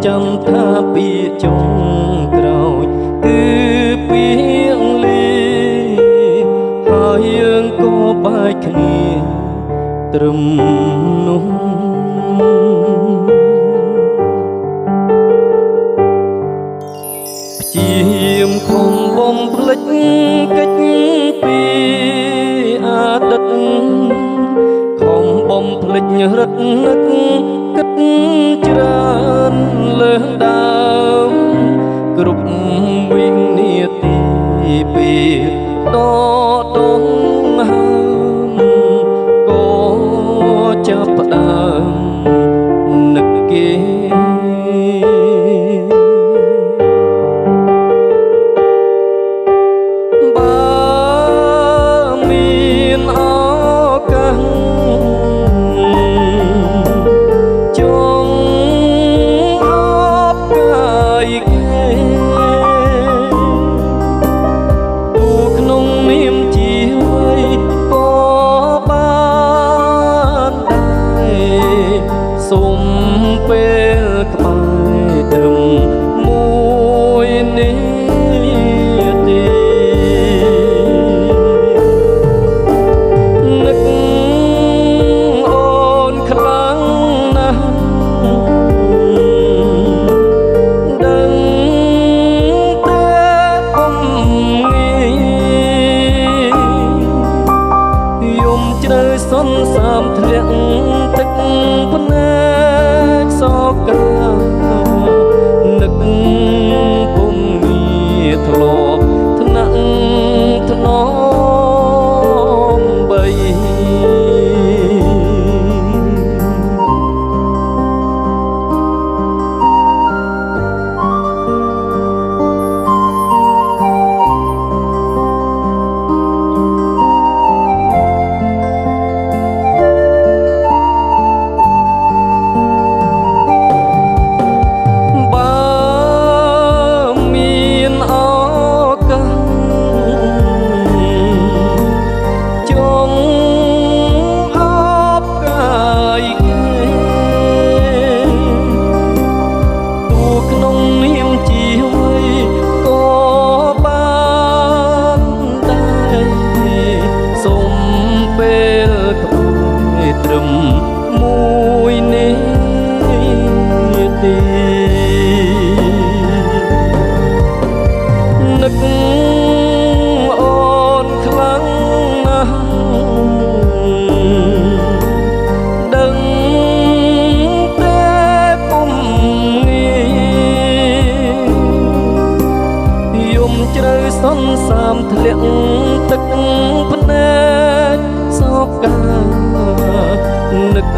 ចាំថាពីចុងក្រោយគឺពីងលីហើយយើងក៏បែកគ្នាត្រឹមនោះព្យាយាមខំបំភ្លេចកិច្ចពីអតីតខំបំភ្លេចរឹតនឹកគិតច្រើនលើសដើមគ្រប់វិនាទីពេលដដងហើមក៏ចាប់ផ្ដើមនឹកគេសុំពេលក្បែរត្រឹមមួយនេះទេនឹកអូនខ្លាំងណាស់ដឹងតែពុំងាយយំជ្រៅសន្សាមធ្លាក់ទឹកភ្នែកសោកានឹកពុំងាធ្លាប់ថ្នាក់ថ្នមបីត្រឹមមួយនេះទេនឹកអូនខ្លាំងណាស់ដឹងតែពុំងាយយំជ្រៅសន្សាមធ្លាក់ទឹកភ្នែកសោកានឹក